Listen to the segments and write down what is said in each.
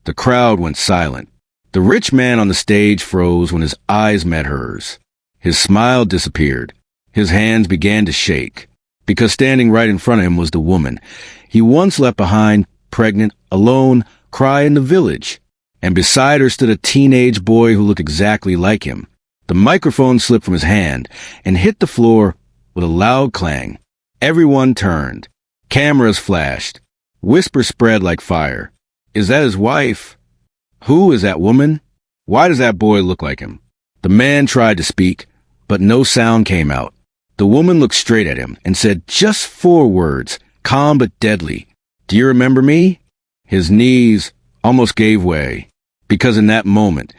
The crowd went silent. The rich man on the stage froze when his eyes met hers. His smile disappeared. His hands began to shake, because standing right in front of him was the woman he once left behind, pregnant, alone, cry in the village. And beside her stood a teenage boy who looked exactly like him. The microphone slipped from his hand and hit the floor with a loud clang. Everyone turned. Cameras flashed. Whispers spread like fire. Is that his wife? Who is that woman? Why does that boy look like him? The man tried to speak, but no sound came out. The woman looked straight at him and said just 4 words, calm but deadly. Do you remember me? His knees almost gave way, because in that moment,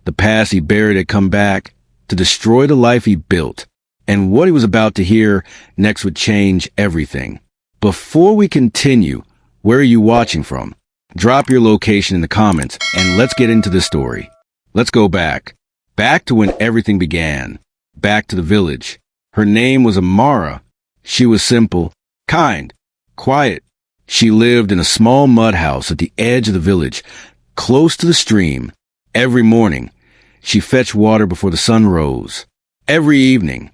the past he buried had come back to destroy the life he built, and what he was about to hear next would change everything. Before we continue, where are you watching from? Drop your location in the comments, and let's get into this story. Let's go back. Back to when everything began. Back to the village. Her name was Amara. She was simple, kind, quiet. She lived in a small mud house at the edge of the village, close to the stream. Every morning, she fetched water before the sun rose. Every evening,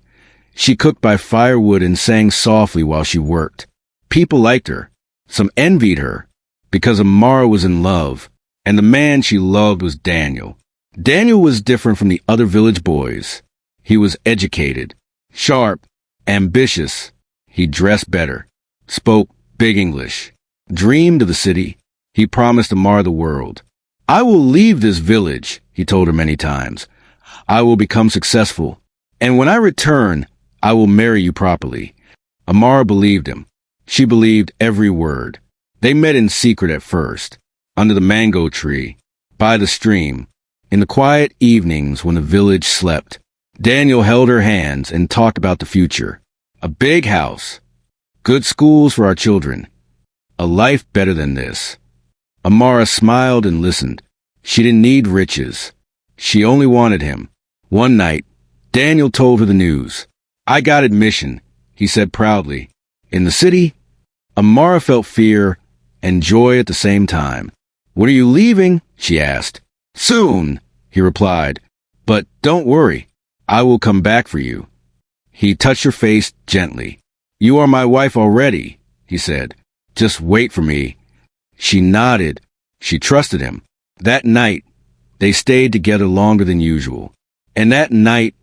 she cooked by firewood and sang softly while she worked. People liked her. Some envied her, because Amara was in love, and the man she loved was Daniel. Daniel was different from the other village boys. He was educated, sharp, ambitious. He dressed better, spoke big English, dreamed of the city. He promised Amara the world. I will leave this village, he told her many times. I will become successful, and when I return, I will marry you properly. Amara believed him. She believed every word. They met in secret at first, under the mango tree, by the stream, in the quiet evenings when the village slept. Daniel held her hands and talked about the future. A big house, good schools for our children, a life better than this. Amara smiled and listened. She didn't need riches. She only wanted him. One night, Daniel told her the news. I got admission, he said proudly. In the city, Amara felt fear and joy at the same time. When are you leaving? She asked. Soon, he replied. But don't worry, I will come back for you. He touched her face gently. You are my wife already, he said. Just wait for me. She nodded. She trusted him. That night, they stayed together longer than usual. And that night,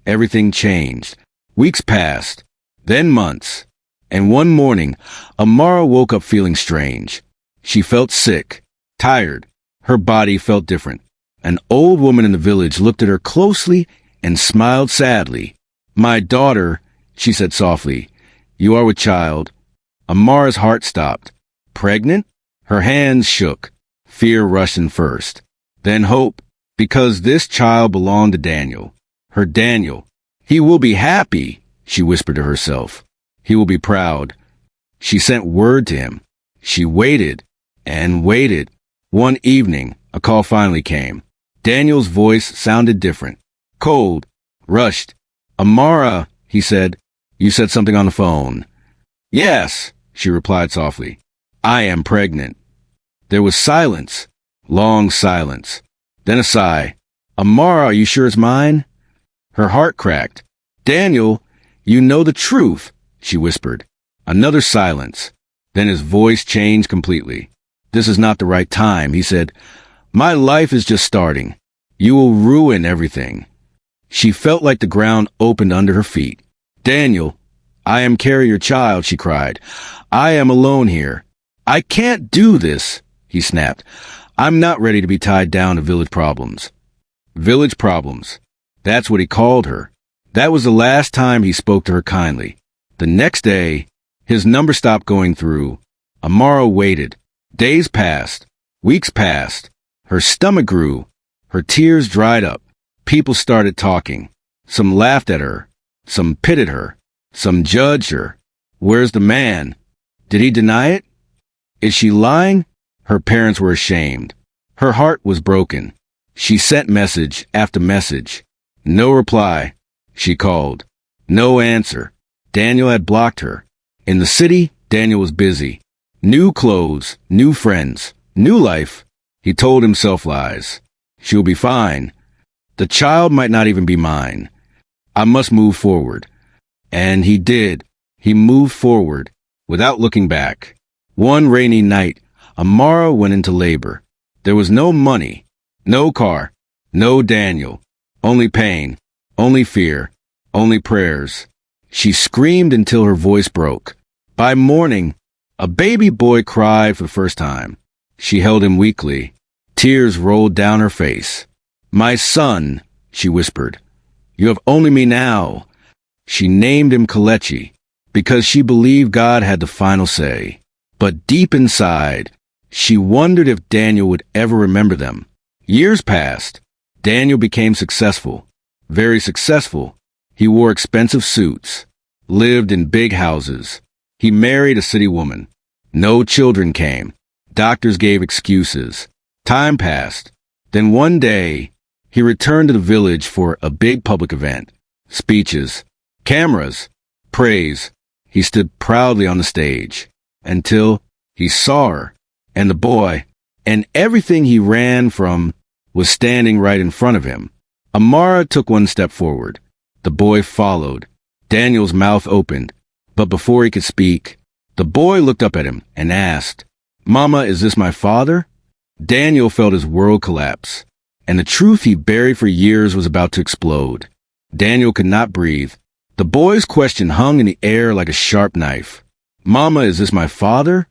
everything changed. Weeks passed, then months. And one morning, Amara woke up feeling strange. She felt sick, tired. Her body felt different. An old woman in the village looked at her closely and smiled sadly. My daughter, she said softly, you are with child. Amara's heart stopped. Pregnant? Her hands shook. Fear rushed in first. Then hope, because this child belonged to Daniel. Her Daniel. He will be happy, she whispered to herself. He will be proud. She sent word to him. She waited and waited. One evening, a call finally came. Daniel's voice sounded different. Cold, rushed. Amara, he said, you said something on the phone. Yes, she replied softly. I am pregnant. There was silence, long silence. Then a sigh. Amara, are you sure it's mine? Her heart cracked. Daniel, you know the truth, she whispered. Another silence. Then his voice changed completely. This is not the right time, he said. My life is just starting. You will ruin everything. She felt like the ground opened under her feet. Daniel, I am carrying your child, she cried. I am alone here. I can't do this, he snapped. I'm not ready to be tied down to village problems. Village problems. That's what he called her. That was the last time he spoke to her kindly. The next day, his number stopped going through. Amara waited. Days passed. Weeks passed. Her stomach grew. Her tears dried up. People started talking. Some laughed at her. Some pitied her. Some judged her. Where's the man? Did he deny it? Is she lying? Her parents were ashamed. Her heart was broken. She sent message after message. No reply. She called. No answer. Daniel had blocked her. In the city, Daniel was busy. New clothes, new friends, new life. He told himself lies. She'll be fine. The child might not even be mine. I must move forward. And he did. He moved forward, without looking back. One rainy night, Amara went into labor. There was no money, no car, no Daniel. Only pain, only fear, only prayers. She screamed until her voice broke. By morning, a baby boy cried for the first time. She held him weakly. Tears rolled down her face. My son, she whispered. You have only me now. She named him Kelechi because she believed God had the final say. But deep inside, she wondered if Daniel would ever remember them. Years passed. Daniel became successful. Very successful. He wore expensive suits. Lived in big houses. He married a city woman. No children came. Doctors gave excuses. Time passed. Then one day, he returned to the village for a big public event. Speeches. Cameras. Praise. He stood proudly on the stage. Until he saw her. And the boy. And everything he ran from was standing right in front of him. Amara took one step forward. The boy followed. Daniel's mouth opened. But before he could speak, the boy looked up at him and asked, Mama, is this my father? Daniel felt his world collapse, and the truth he buried for years was about to explode. Daniel could not breathe. The boy's question hung in the air like a sharp knife. Mama, is this my father?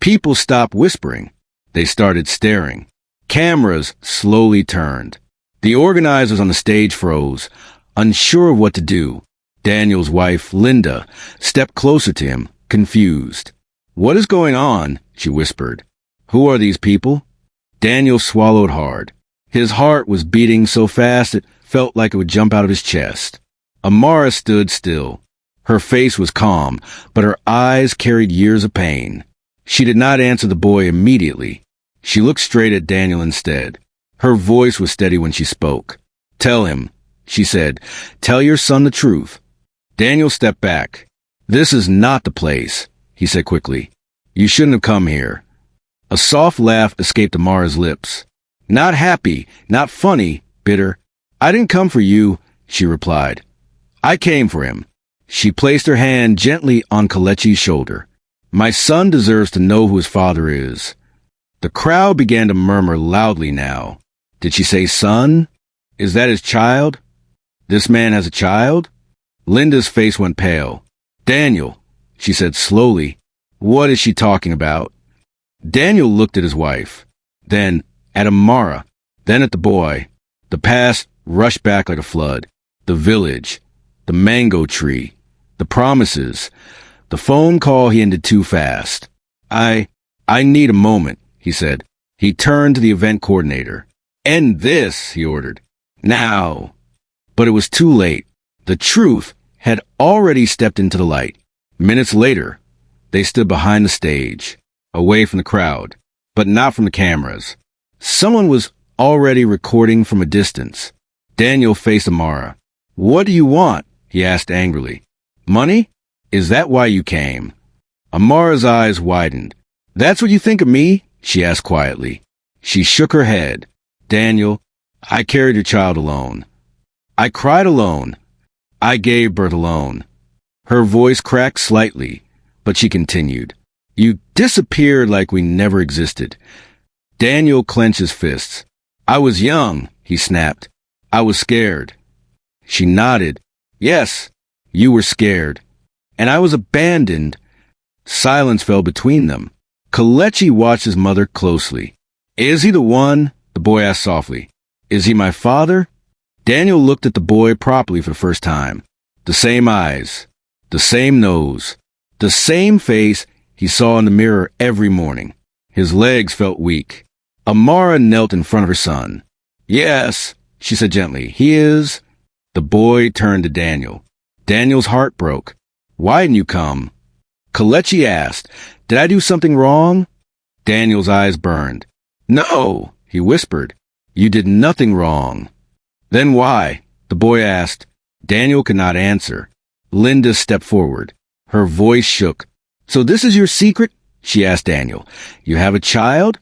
People stopped whispering. They started staring. Cameras slowly turned. The organizers on the stage froze, unsure of what to do. Daniel's wife, Linda, stepped closer to him, confused. What is going on? She whispered. Who are these people? Daniel swallowed hard. His heart was beating so fast it felt like it would jump out of his chest. Amara stood still. Her face was calm, but her eyes carried years of pain. She did not answer the boy immediately. She looked straight at Daniel instead. Her voice was steady when she spoke. Tell him, she said. Tell your son the truth. Daniel stepped back. This is not the place, he said quickly. You shouldn't have come here. A soft laugh escaped Amara's lips. Not happy, not funny, bitter. I didn't come for you, she replied. I came for him. She placed her hand gently on Kelechi's shoulder. My son deserves to know who his father is. The crowd began to murmur loudly now. Did she say son? Is that his child? This man has a child? Linda's face went pale. Daniel, she said slowly. What is she talking about? Daniel looked at his wife, then at Amara, then at the boy. The past rushed back like a flood. The village, the mango tree, the promises, the phone call he ended too fast. I need a moment, he said. He turned to the event coordinator. End this, he ordered. Now. But it was too late. The truth had already stepped into the light. Minutes later, they stood behind the stage, away from the crowd, but not from the cameras. Someone was already recording from a distance. Daniel faced Amara. What do you want? He asked angrily. Money? Is that why you came? Amara's eyes widened. That's what you think of me? She asked quietly. She shook her head. Daniel, I carried your child alone. I cried alone. I gave birth alone. Her voice cracked slightly, but she continued. You disappeared like we never existed. Daniel clenched his fists. I was young, he snapped. I was scared. She nodded. Yes, you were scared. And I was abandoned. Silence fell between them. Kelechi watched his mother closely. Is he the one? The boy asked softly. Is he my father? Daniel looked at the boy properly for the first time. The same eyes, the same nose, the same face he saw in the mirror every morning. His legs felt weak. Amara knelt in front of her son. Yes, she said gently, he is. The boy turned to Daniel. Daniel's heart broke. Why didn't you come? Kelechi asked, Did I do something wrong? Daniel's eyes burned. No, he whispered. You did nothing wrong. Then why? The boy asked. Daniel could not answer. Linda stepped forward. Her voice shook. So this is your secret? She asked Daniel. You have a child?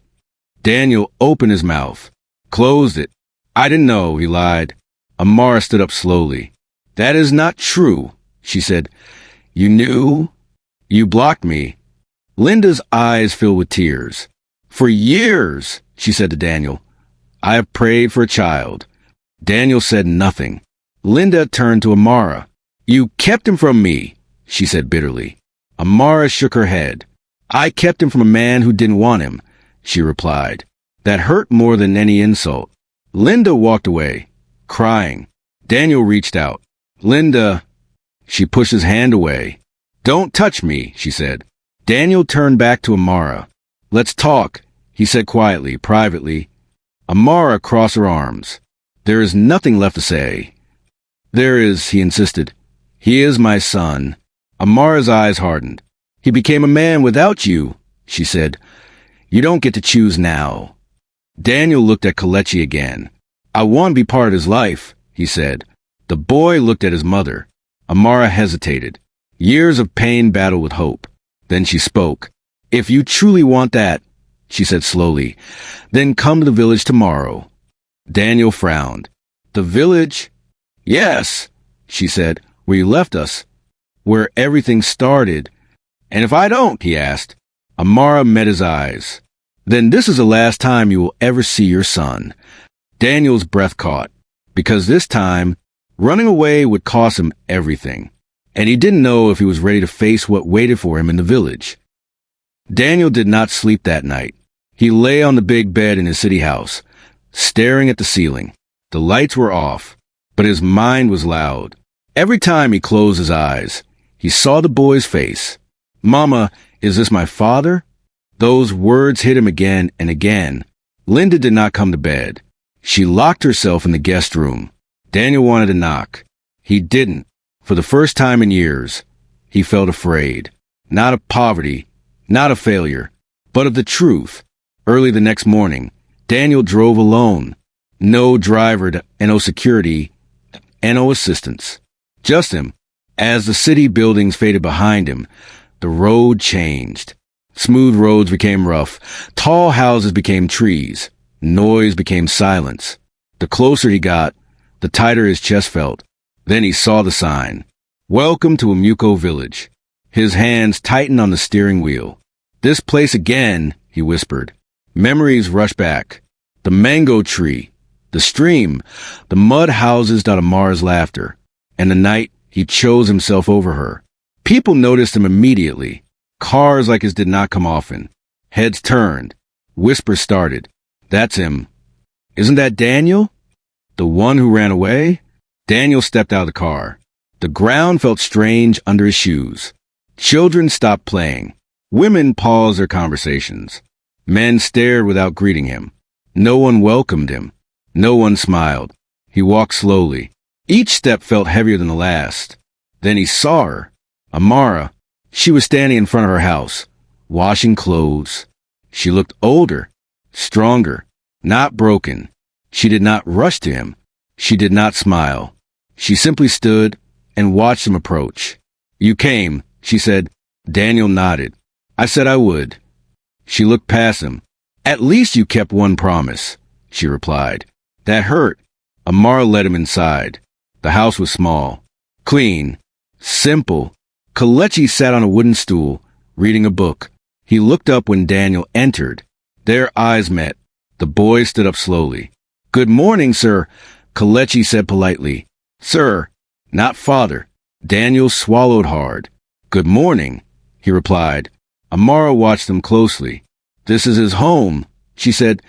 Daniel opened his mouth, closed it. I didn't know, he lied. Amara stood up slowly. That is not true, she said. You knew? You blocked me. Linda's eyes filled with tears. For years, she said to Daniel, I have prayed for a child. Daniel said nothing. Linda turned to Amara. You kept him from me, she said bitterly. Amara shook her head. I kept him from a man who didn't want him, she replied. That hurt more than any insult. Linda walked away, crying. Daniel reached out. Linda, she pushed his hand away. Don't touch me, she said. Daniel turned back to Amara. Let's talk, he said quietly, privately. Amara crossed her arms. There is nothing left to say. There is, he insisted. He is my son. Amara's eyes hardened. He became a man without you, she said. You don't get to choose now. Daniel looked at Kelechi again. I want to be part of his life, he said. The boy looked at his mother. Amara hesitated. Years of pain battled with hope. Then she spoke. If you truly want that, she said slowly, then come to the village tomorrow. Daniel frowned. The village? Yes, she said, where you left us, where everything started. And if I don't, he asked. Amara met his eyes. Then this is the last time you will ever see your son. Daniel's breath caught, because this time, running away would cost him everything, and he didn't know if he was ready to face what waited for him in the village. Daniel did not sleep that night. He lay on the big bed in his city house, staring at the ceiling. The lights were off, but his mind was loud. Every time he closed his eyes, he saw the boy's face. Mama, is this my father? Those words hit him again and again. Linda did not come to bed. She locked herself in the guest room. Daniel wanted to knock. He didn't. For the first time in years, he felt afraid. Not of poverty, not of failure, but of the truth. Early the next morning, Daniel drove alone. No driver and no security and no assistance. Just him. As the city buildings faded behind him, the road changed. Smooth roads became rough. Tall houses became trees. Noise became silence. The closer he got, the tighter his chest felt. Then he saw the sign. Welcome to Amuko Village. His hands tightened on the steering wheel. This place again, he whispered. Memories rushed back. The mango tree, the stream, the mud houses dot Amara's laughter, and the night he chose himself over her. People noticed him immediately. Cars like his did not come often. Heads turned. Whispers started. That's him. Isn't that Daniel? The one who ran away? Daniel stepped out of the car. The ground felt strange under his shoes. Children stopped playing. Women paused their conversations. Men stared without greeting him. No one welcomed him. No one smiled. He walked slowly. Each step felt heavier than the last. Then he saw her. Amara. She was standing in front of her house, washing clothes. She looked older, stronger, not broken. She did not rush to him. She did not smile. She simply stood and watched him approach. You came, she said. Daniel nodded. I said I would. She looked past him. At least you kept one promise, she replied. That hurt. Amara led him inside. The house was small, clean, simple. Kelechi sat on a wooden stool, reading a book. He looked up when Daniel entered. Their eyes met. The boy stood up slowly. Good morning, sir, Kelechi said politely. Sir, not father. Daniel swallowed hard. Good morning, he replied. Amara watched them closely. This is his home, she said.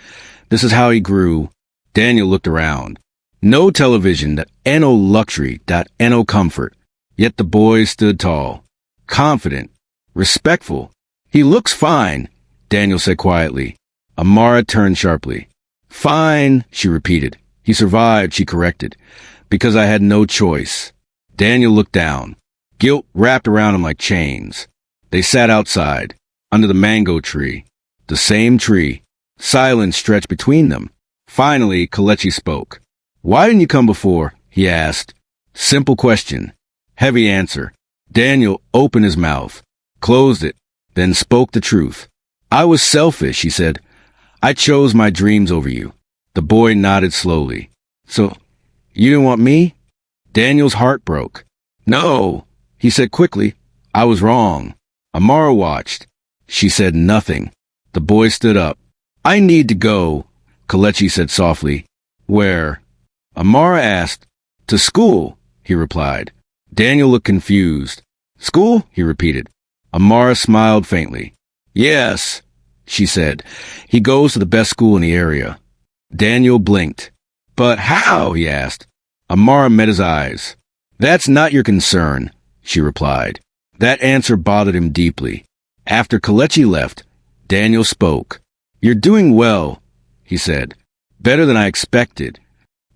This is how he grew. Daniel looked around. No television, no luxury, no comfort. Yet the boy stood tall, confident, respectful. He looks fine, Daniel said quietly. Amara turned sharply. Fine, she repeated. He survived, she corrected, because I had no choice. Daniel looked down. Guilt wrapped around him like chains. They sat outside, under the mango tree. The same tree. Silence stretched between them. Finally, Kelechi spoke. Why didn't you come before? He asked. Simple question. Heavy answer. Daniel opened his mouth, closed it, then spoke the truth. I was selfish, he said. I chose my dreams over you. The boy nodded slowly. So, you didn't want me? Daniel's heart broke. No, he said quickly. I was wrong. Amara watched. She said nothing. The boy stood up. I need to go, Kelechi said softly. Where? Amara asked. To school, he replied. Daniel looked confused. School? He repeated. Amara smiled faintly. Yes, she said. He goes to the best school in the area. Daniel blinked. But how? He asked. Amara met his eyes. That's not your concern, she replied. That answer bothered him deeply. After Kelechi left, Daniel spoke. You're doing well, he said. Better than I expected.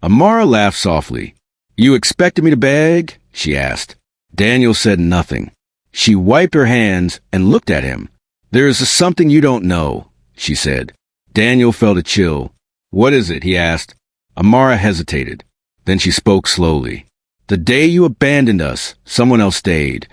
Amara laughed softly. You expected me to beg? She asked. Daniel said nothing. She wiped her hands and looked at him. There is something you don't know, she said. Daniel felt a chill. What is it? He asked. Amara hesitated. Then she spoke slowly. The day you abandoned us, someone else stayed.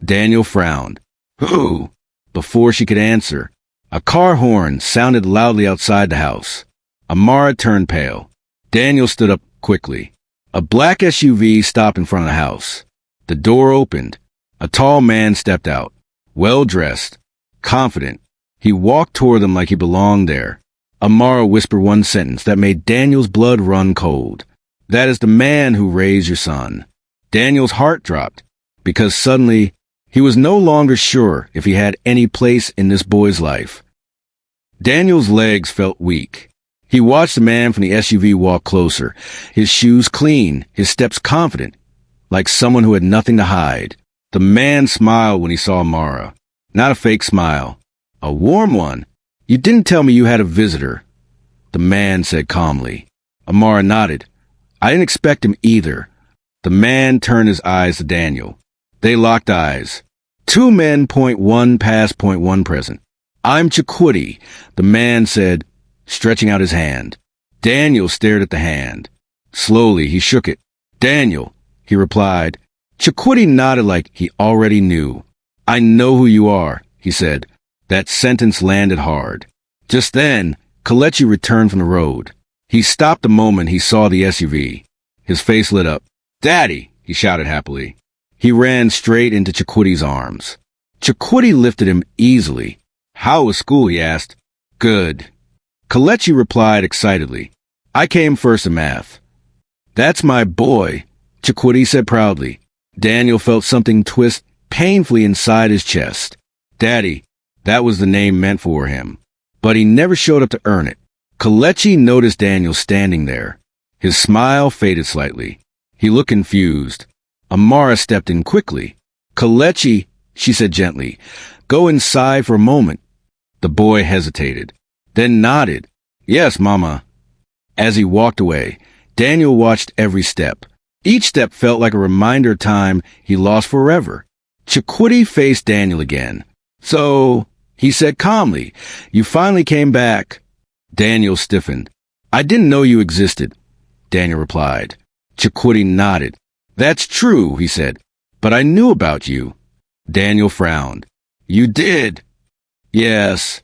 Daniel frowned. Who? Before she could answer, a car horn sounded loudly outside the house. Amara turned pale. Daniel stood up quickly. A black SUV stopped in front of the house. The door opened. A tall man stepped out, well-dressed, confident. He walked toward them like he belonged there. Amara whispered one sentence that made Daniel's blood run cold. That is the man who raised your son. Daniel's heart dropped, because suddenly he was no longer sure if he had any place in this boy's life. Daniel's legs felt weak. He watched the man from the SUV walk closer, his shoes clean, his steps confident, like someone who had nothing to hide. The man smiled when he saw Amara. Not a fake smile. A warm one. You didn't tell me you had a visitor, the man said calmly. Amara nodded. I didn't expect him either. The man turned his eyes to Daniel. They locked eyes. Two men, point one past, point one present. I'm Chikwudi, the man said, stretching out his hand. Daniel stared at the hand. Slowly, he shook it. Daniel, he replied. Chikwudi nodded like he already knew. I know who you are, he said. That sentence landed hard. Just then, Kelechi returned from the road. He stopped the moment he saw the SUV. His face lit up. Daddy, he shouted happily. He ran straight into Chikwidi's arms. Chikwudi lifted him easily. How was school? He asked. Good. Kelechi replied excitedly. I came first in math. That's my boy, Chikwudi said proudly. Daniel felt something twist painfully inside his chest. Daddy, that was the name meant for him. But he never showed up to earn it. Kelechi noticed Daniel standing there. His smile faded slightly. He looked confused. Amara stepped in quickly. Kelechi, she said gently, go inside for a moment. The boy hesitated, then nodded. Yes, Mama. As he walked away, Daniel watched every step. Each step felt like a reminder of time he lost forever. Chikwudi faced Daniel again. So, he said calmly, you finally came back. Daniel stiffened. I didn't know you existed, Daniel replied. Chikwudi nodded. That's true, he said, but I knew about you. Daniel frowned. You did? Yes,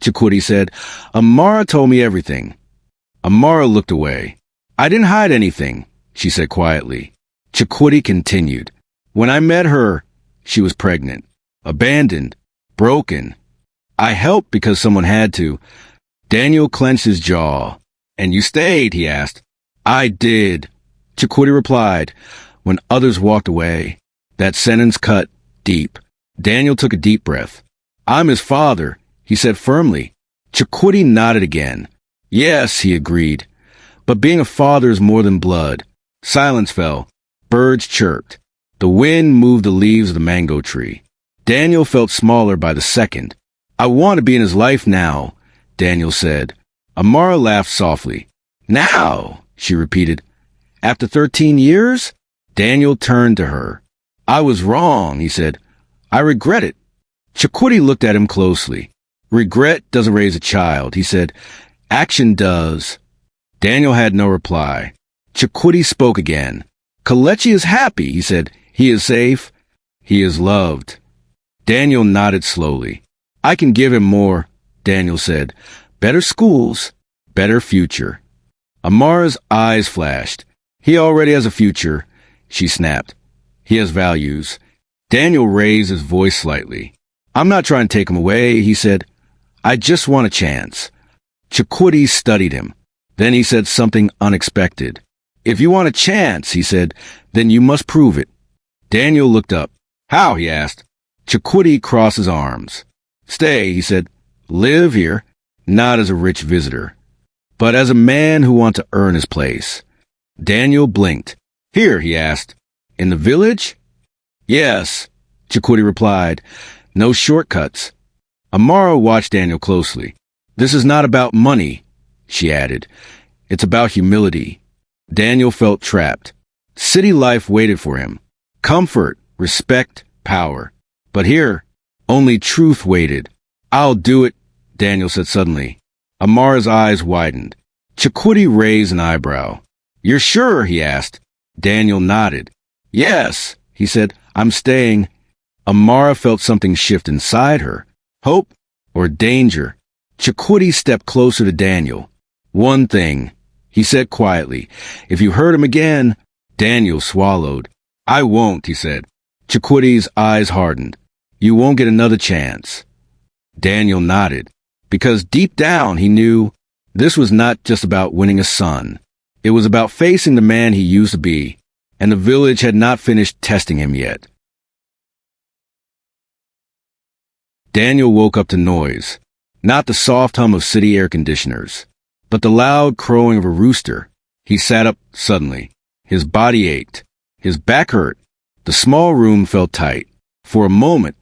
Chikwudi said. Amara told me everything. Amara looked away. I didn't hide anything, she said quietly. Chikwudi continued. When I met her, she was pregnant, abandoned, broken. I helped because someone had to. Daniel clenched his jaw. And you stayed, he asked. I did, Chikwudi replied, when others walked away. That sentence cut deep. Daniel took a deep breath. I'm his father, he said firmly. Chikwudi nodded again. Yes, he agreed. But being a father is more than blood. Silence fell. Birds chirped. The wind moved the leaves of the mango tree. Daniel felt smaller by the second. I want to be in his life now, Daniel said. Amara laughed softly. Now, she repeated. After 13 years? Daniel turned to her. I was wrong, he said. I regret it. Chikwudi looked at him closely. Regret doesn't raise a child, he said. Action does. Daniel had no reply. Chikwudi spoke again. Kelechi is happy, he said. He is safe. He is loved. Daniel nodded slowly. I can give him more, Daniel said. Better schools, better future. Amara's eyes flashed. He already has a future, she snapped. He has values. Daniel raised his voice slightly. I'm not trying to take him away, he said. I just want a chance. Chakotay studied him. Then he said something unexpected. If you want a chance, he said, then you must prove it. Daniel looked up. How? He asked. Chakotay crossed his arms. Stay, he said. Live here, not as a rich visitor, but as a man who wants to earn his place. Daniel blinked. Here, he asked. In the village? Yes, Chakotay replied. No shortcuts. Amara watched Daniel closely. This is not about money, she added. It's about humility. Daniel felt trapped. City life waited for him. Comfort, respect, power. But here, only truth waited. I'll do it, Daniel said suddenly. Amara's eyes widened. Chakotay raised an eyebrow. You're sure? He asked. Daniel nodded. Yes, he said. I'm staying. Amara felt something shift inside her. Hope or danger? Chakotay stepped closer to Daniel. One thing, he said quietly. If you hurt him again, Daniel swallowed. I won't, he said. Chakotay's eyes hardened. You won't get another chance. Daniel nodded, because deep down he knew this was not just about winning a son. It was about facing the man he used to be, and the village had not finished testing him yet. Daniel woke up to noise, not the soft hum of city air conditioners, but the loud crowing of a rooster. He sat up suddenly. His body ached. His back hurt. The small room felt tight. For a moment,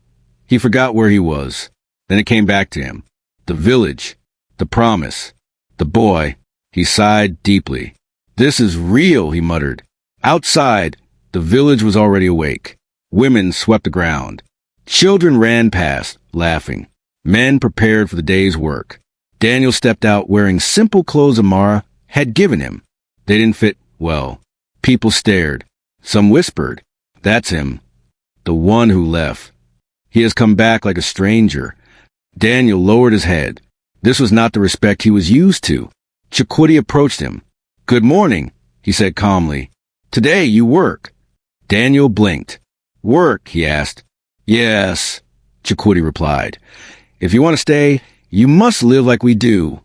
he forgot where he was. Then it came back to him. The village. The promise. The boy. He sighed deeply. This is real, he muttered. Outside, the village was already awake. Women swept the ground. Children ran past, laughing. Men prepared for the day's work. Daniel stepped out wearing simple clothes Amara had given him. They didn't fit well. People stared. Some whispered, That's him. The one who left. He has come back like a stranger. Daniel lowered his head. This was not the respect he was used to. Chakotay approached him. Good morning, he said calmly. Today you work. Daniel blinked. Work, he asked. Yes, Chakotay replied. If you want to stay, you must live like we do.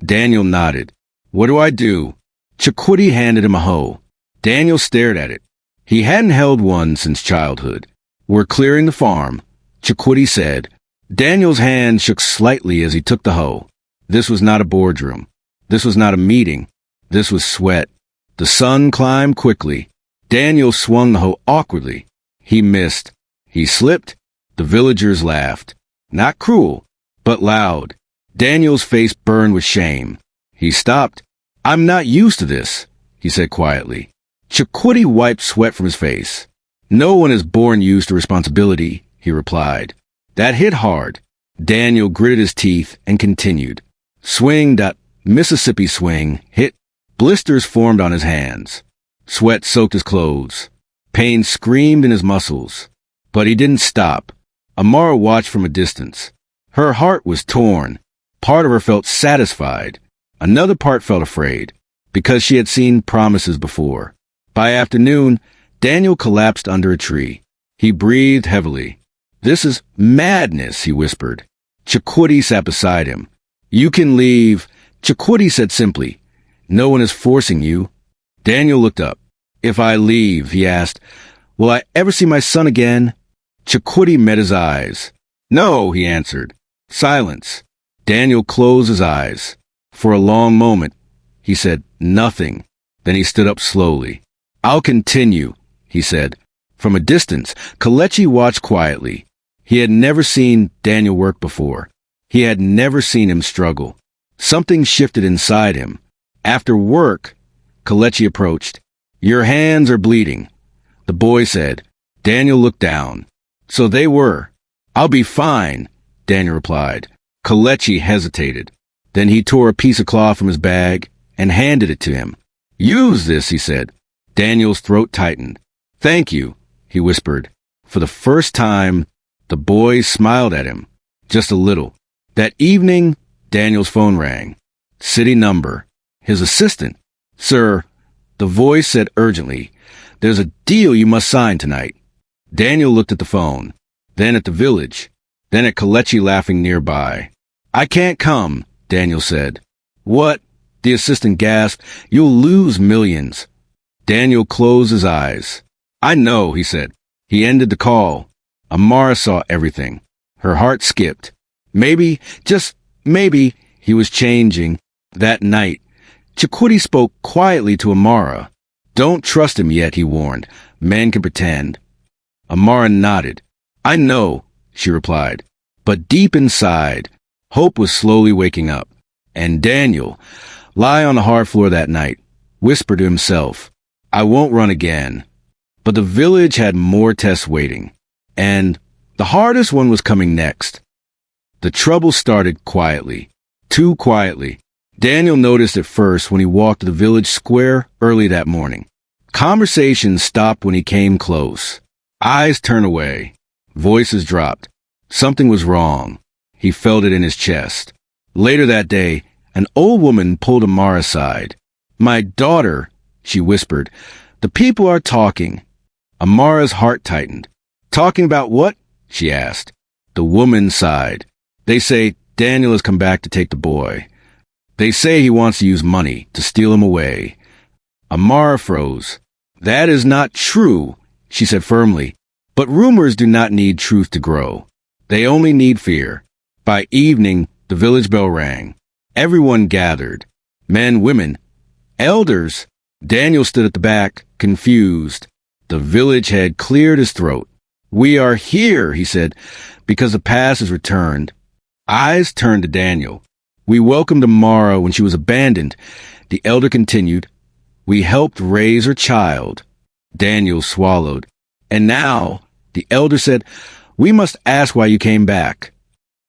Daniel nodded. What do I do? Chakotay handed him a hoe. Daniel stared at it. He hadn't held one since childhood. We're clearing the farm, Chakotay said. Daniel's hand shook slightly as he took the hoe. This was not a boardroom. This was not a meeting. This was sweat. The sun climbed quickly. Daniel swung the hoe awkwardly. He missed. He slipped. The villagers laughed. Not cruel, but loud. Daniel's face burned with shame. He stopped. I'm not used to this, he said quietly. Chakotay wiped sweat from his face. No one is born used to responsibility, he replied. That hit hard. Daniel gritted his teeth and continued. Swing that Mississippi swing hit. Blisters formed on his hands. Sweat soaked his clothes. Pain screamed in his muscles. But he didn't stop. Amara watched from a distance. Her heart was torn. Part of her felt satisfied. Another part felt afraid, because she had seen promises before. By afternoon, Daniel collapsed under a tree. He breathed heavily. This is madness, he whispered. Chakotay sat beside him. You can leave, Chakotay said simply. No one is forcing you. Daniel looked up. If I leave, he asked, will I ever see my son again? Chakotay met his eyes. No, he answered. Silence. Daniel closed his eyes. For a long moment, he said nothing. Then he stood up slowly. I'll continue, he said. From a distance, Kelechi watched quietly. He had never seen Daniel work before. He had never seen him struggle. Something shifted inside him. After work, Kelechi approached. Your hands are bleeding, the boy said. Daniel looked down. So they were. I'll be fine, Daniel replied. Kelechi hesitated. Then he tore a piece of cloth from his bag and handed it to him. Use this, he said. Daniel's throat tightened. Thank you, he whispered. For the first time, the boy smiled at him. Just a little. That evening, Daniel's phone rang. City number. His assistant. Sir, the voice said urgently, there's a deal you must sign tonight. Daniel looked at the phone, then at the village, then at Kelechi laughing nearby. I can't come, Daniel said. What? The assistant gasped. You'll lose millions. Daniel closed his eyes. I know, he said. He ended the call. Amara saw everything. Her heart skipped. Maybe, just maybe, he was changing. That night, Chikwudi spoke quietly to Amara. Don't trust him yet, he warned. Men can pretend. Amara nodded. I know, she replied. But deep inside, hope was slowly waking up. And Daniel, lie on the hard floor that night, whispered to himself, I won't run again. But the village had more tests waiting. And the hardest one was coming next. The trouble started quietly. Too quietly. Daniel noticed it first when he walked to the village square early that morning. Conversations stopped when he came close. Eyes turned away. Voices dropped. Something was wrong. He felt it in his chest. Later that day, an old woman pulled Amara aside. My daughter, she whispered, the people are talking. Amara's heart tightened. Talking about what? She asked. The woman sighed. They say Daniel has come back to take the boy. They say he wants to use money to steal him away. Amara froze. That is not true, she said firmly. But rumors do not need truth to grow. They only need fear. By evening, the village bell rang. Everyone gathered. Men, women, elders. Daniel stood at the back, confused. The village had cleared his throat. We are here, he said, because the past is returned. Eyes turned to Daniel. We welcomed Amara when she was abandoned. The elder continued. We helped raise her child. Daniel swallowed. And now, the elder said, we must ask why you came back.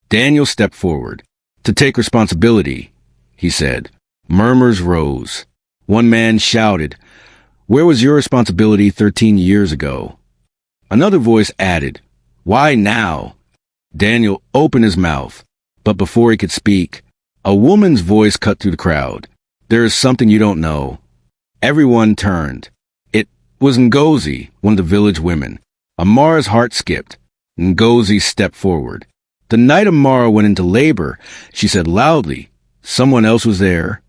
Daniel stepped forward. To take responsibility, he said. Murmurs rose. One man shouted, where was your responsibility 13 years ago? Another voice added, why now? Daniel opened his mouth, but before he could speak, a woman's voice cut through the crowd. There is something you don't know. Everyone turned. It was Ngozi, one of the village women. Amara's heart skipped. Ngozi stepped forward. The night Amara went into labor, she said loudly, someone else was there.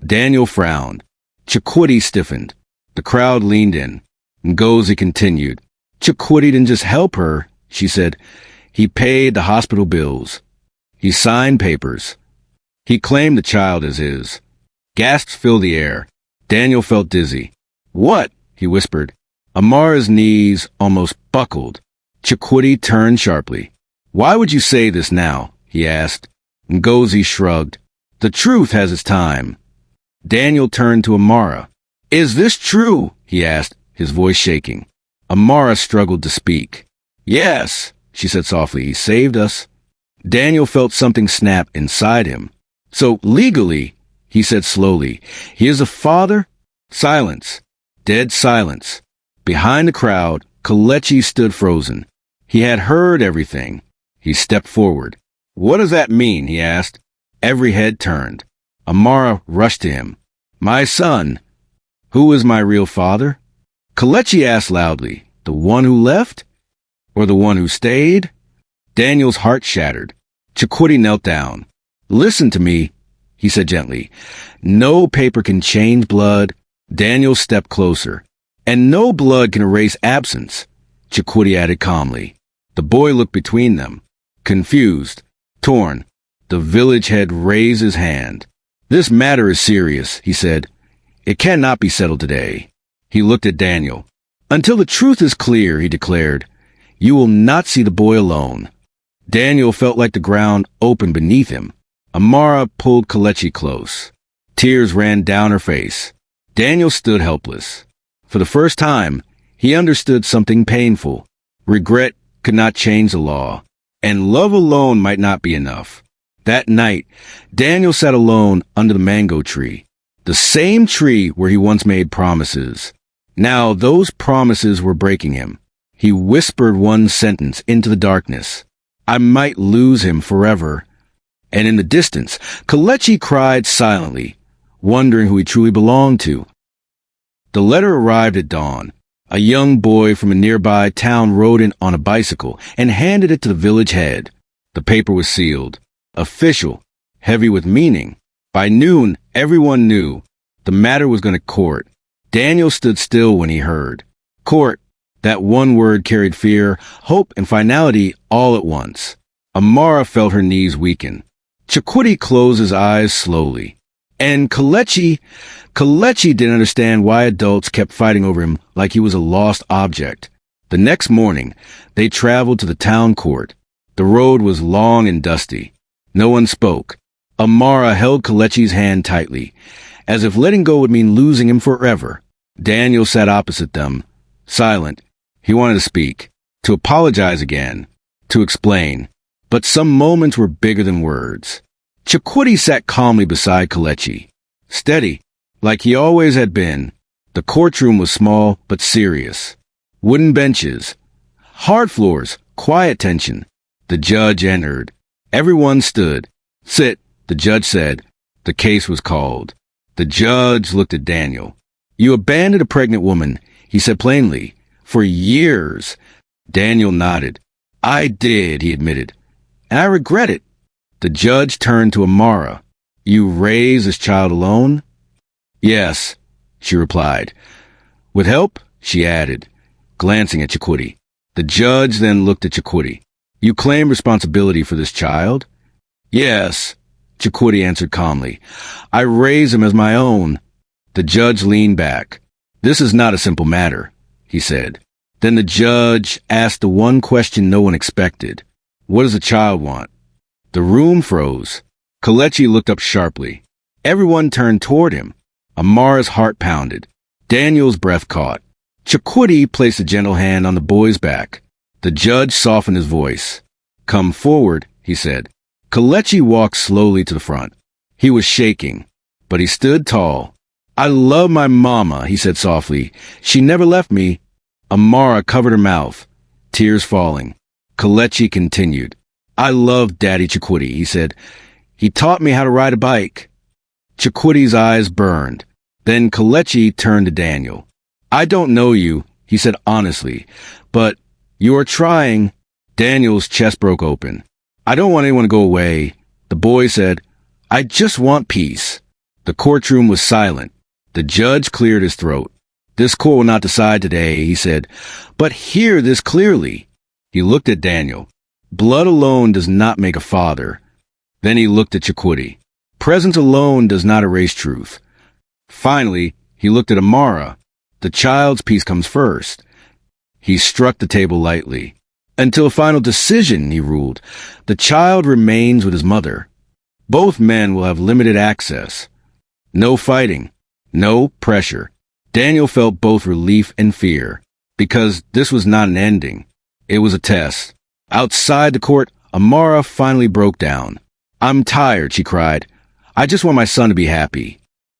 Daniel frowned. Chikwudi stiffened. The crowd leaned in. Ngozi continued. Chikwudi didn't just help her, she said. He paid the hospital bills. He signed papers. He claimed the child as his. Gasps filled the air. Daniel felt dizzy. What? He whispered. Amara's knees almost buckled. Chikwudi turned sharply. Why would you say this now? He asked. Ngozi shrugged. The truth has its time. Daniel turned to Amara. Is this true? He asked, his voice shaking. Amara struggled to speak. Yes, she said softly. He saved us. Daniel felt something snap inside him. So legally, he said slowly, he is a father? Silence. Dead silence. Behind the crowd, Kelechi stood frozen. He had heard everything. He stepped forward. What does that mean? He asked. Every head turned. Amara rushed to him. My son. Who is my real father? Kelechi asked loudly. The one who left? Or the one who stayed? Daniel's heart shattered. Chikwudi knelt down. Listen to me, he said gently. No paper can change blood. Daniel stepped closer. And no blood can erase absence, Chikwudi added calmly. The boy looked between them. Confused, torn. The village head raised his hand. This matter is serious, he said. It cannot be settled today. He looked at Daniel. Until the truth is clear, he declared, you will not see the boy alone. Daniel felt like the ground opened beneath him. Amara pulled Kelechi close. Tears ran down her face. Daniel stood helpless. For the first time, he understood something painful. Regret could not change the law, and love alone might not be enough. That night, Daniel sat alone under the mango tree, the same tree where he once made promises. Now those promises were breaking him. He whispered one sentence into the darkness. I might lose him forever. and in the distance, Kelechi cried silently, wondering who he truly belonged to. The letter arrived at dawn. A young boy from a nearby town rode in on a bicycle and handed it to the village head. The paper was sealed, official, heavy with meaning. By noon, everyone knew the matter was going to court. Daniel stood still when he heard. Court. That one word carried fear, hope, and finality all at once. Amara felt her knees weaken. Chikwudi closed his eyes slowly. And Kelechi didn't understand why adults kept fighting over him like he was a lost object. The next morning, they traveled to the town court. The road was long and dusty. No one spoke. Amara held Kelechi's hand tightly, as if letting go would mean losing him forever. Daniel sat opposite them, silent. He wanted to speak, to apologize again, to explain. But some moments were bigger than words. Chikwudi sat calmly beside Kelechi, steady, like he always had been. The courtroom was small but serious. Wooden benches, hard floors, quiet tension. The judge entered. Everyone stood. Sit, the judge said. The case was called. The judge looked at Daniel. You abandoned a pregnant woman, he said plainly. For years. Daniel nodded. I did, he admitted. And I regret it. The judge turned to Amara. You raised this child alone? Yes, she replied. With help? She added, glancing at Chikwudi. The judge then looked at Chikwudi. You claim responsibility for this child? Yes, Chikwudi answered calmly. I raised him as my own. The judge leaned back. This is not a simple matter, he said. Then the judge asked the one question no one expected. What does the child want? The room froze. Kelechi looked up sharply. Everyone turned toward him. Amara's heart pounded. Daniel's breath caught. Chikwudi placed a gentle hand on the boy's back. The judge softened his voice. Come forward, he said. Kelechi walked slowly to the front. He was shaking, but he stood tall. I love my mama, he said softly. She never left me. Amara covered her mouth, tears falling. Kelechi continued. I love Daddy Chikwudi, he said. He taught me how to ride a bike. Chikwidi's eyes burned. Then Kelechi turned to Daniel. I don't know you, he said honestly, but you are trying. Daniel's chest broke open. I don't want anyone to go away. The boy said, I just want peace. The courtroom was silent. The judge cleared his throat. This court will not decide today, he said, but hear this clearly. He looked at Daniel. Blood alone does not make a father. Then he looked at Chikwudi. Presence alone does not erase truth. Finally, he looked at Amara. The child's peace comes first. He struck the table lightly. Until final decision, he ruled, the child remains with his mother. Both men will have limited access. No fighting. No pressure. Daniel felt both relief and fear, because this was not an ending. It was a test. Outside the court, Amara finally broke down. I'm tired, she cried. I just want my son to be happy.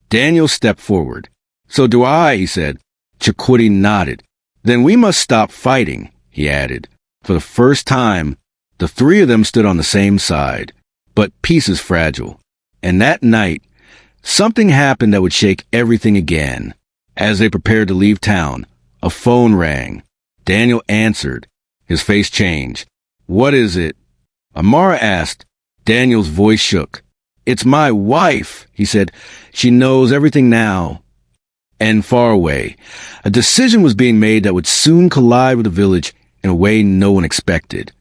Daniel stepped forward. So do I, he said. Chikwudi nodded. Then we must stop fighting, he added. For the first time, the three of them stood on the same side. But peace is fragile. And that night, something happened that would shake everything again. As they prepared to leave town, a phone rang. Daniel answered. His face changed. What is it? Amara asked. Daniel's voice shook. It's my wife, he said. She knows everything now. And far away, a decision was being made that would soon collide with the village in a way no one expected.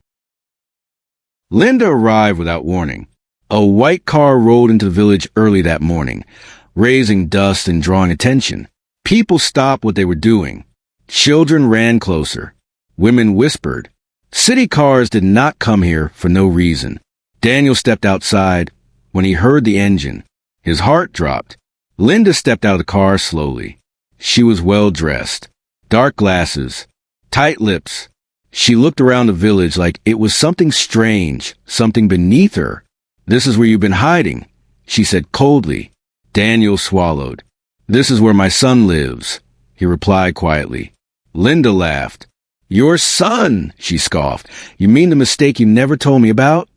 Linda arrived without warning. A white car rolled into the village early that morning, raising dust and drawing attention. People stopped what they were doing. Children ran closer. Women whispered. City cars did not come here for no reason. Daniel stepped outside. When he heard the engine, his heart dropped. Linda stepped out of the car slowly. She was well dressed. Dark glasses. Tight lips. She looked around the village like it was something strange, something beneath her. This is where you've been hiding, she said coldly. Daniel swallowed. This is where my son lives, he replied quietly. Linda laughed. Your son, she scoffed. You mean the mistake you never told me about?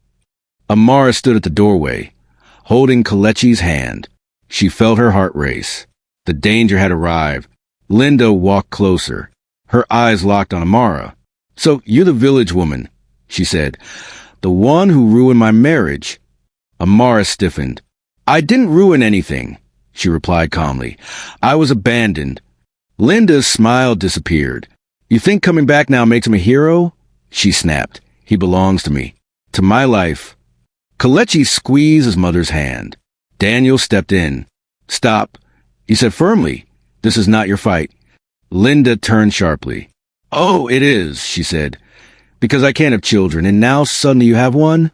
Amara stood at the doorway, holding Kalechi's hand. She felt her heart race. The danger had arrived. Linda walked closer, her eyes locked on Amara. "So you're the village woman," she said. "The one who ruined my marriage." Amara stiffened. "I didn't ruin anything," she replied calmly. "I was abandoned." Linda's smile disappeared. "You think coming back now makes him a hero?" she snapped. "He belongs to me, to my life." Kalechi squeezed his mother's hand. Daniel stepped in. "Stop," he said firmly. "This is not your fight." Linda turned sharply. "Oh, it is," she said. "Because I can't have children, and now suddenly you have one?"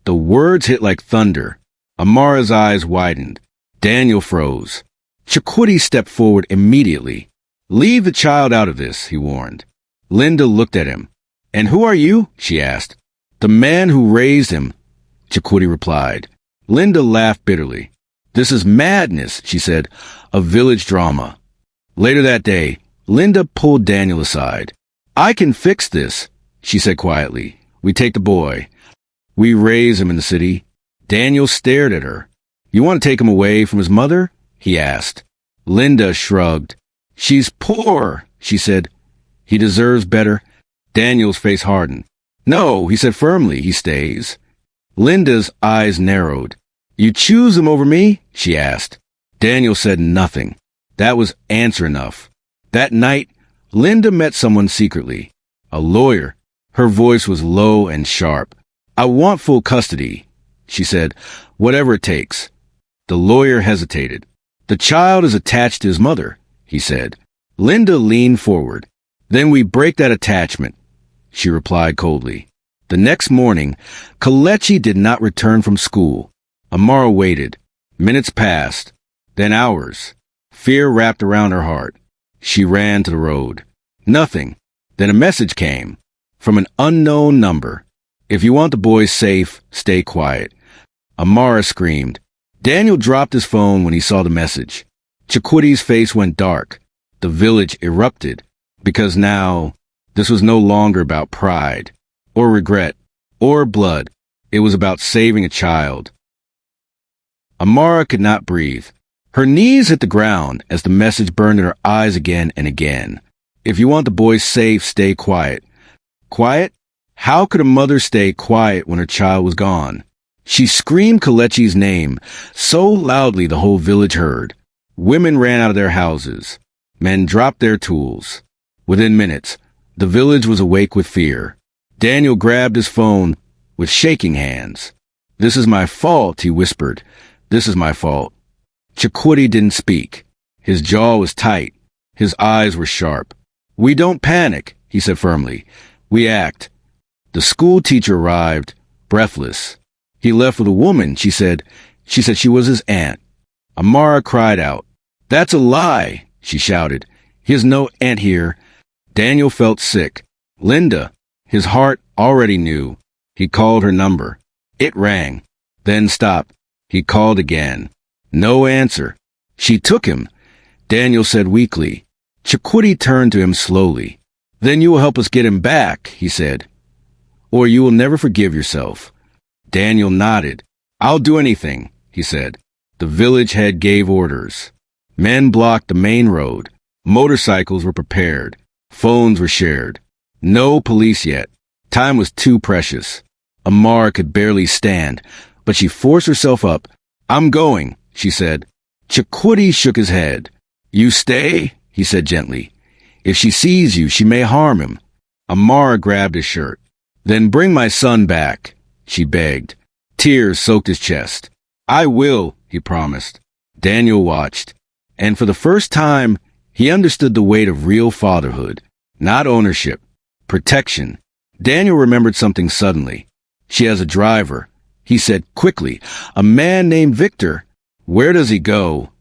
The words hit like thunder. Amara's eyes widened. Daniel froze. Chikwudi stepped forward immediately. "Leave the child out of this," he warned. Linda looked at him. "And who are you?" she asked. "The man who raised him," Chikwudi replied. Linda laughed bitterly. "This is madness," she said. "A village drama." Later that day, Linda pulled Daniel aside. "I can fix this," she said quietly. "We take the boy. We raise him in the city." Daniel stared at her. "You want to take him away from his mother?" he asked. Linda shrugged. "She's poor," she said. "He deserves better." Daniel's face hardened. "No," he said firmly, "he stays." Linda's eyes narrowed. "You choose him over me?" she asked. Daniel said nothing. That was answer enough. That night, Linda met someone secretly. A lawyer. Her voice was low and sharp. "I want full custody," she said. "Whatever it takes." The lawyer hesitated. "The child is attached to his mother," he said. Linda leaned forward. "Then we break that attachment," she replied coldly. The next morning, Kalechi did not return from school. Amara waited. Minutes passed. Then hours. Fear wrapped around her heart. She ran to the road. Nothing. Then a message came. From an unknown number. "If you want the boys safe, stay quiet." Amara screamed. Daniel dropped his phone when he saw the message. Chikwidi's face went dark. The village erupted. Because now, this was no longer about pride, or regret, or blood. It was about saving a child. Amara could not breathe. Her knees hit the ground as the message burned in her eyes again and again. "If you want the boys safe, stay quiet." Quiet? How could a mother stay quiet when her child was gone? She screamed Kalechi's name so loudly the whole village heard. Women ran out of their houses. Men dropped their tools. Within minutes, the village was awake with fear. Daniel grabbed his phone with shaking hands. "This is my fault," he whispered. "This is my fault." Chikwudi didn't speak. His jaw was tight. His eyes were sharp. "We don't panic," he said firmly. "We act." The school teacher arrived, breathless. "He left with a woman," she said. "She said she was his aunt." Amara cried out. "That's a lie," she shouted. "He has no aunt here." Daniel felt sick. Linda, his heart already knew. He called her number. It rang. Then stopped. He called again. No answer. She took him. Daniel said weakly. Chikwudi turned to him slowly. "Then you will help us get him back," he said. "Or you will never forgive yourself." Daniel nodded. "I'll do anything," he said. The village head gave orders. Men blocked the main road. Motorcycles were prepared. Phones were shared. No police yet. Time was too precious. Amara could barely stand, but she forced herself up. "I'm going," she said. Chikwudi shook his head. "You stay," he said gently. "If she sees you, she may harm him." Amara grabbed his shirt. "Then bring my son back," she begged. Tears soaked his chest. "I will," he promised. Daniel watched. And for the first time, he understood the weight of real fatherhood. Not ownership. Protection. Daniel remembered something suddenly. "She has a driver," he said quickly. "A man named Victor. Where does he go?"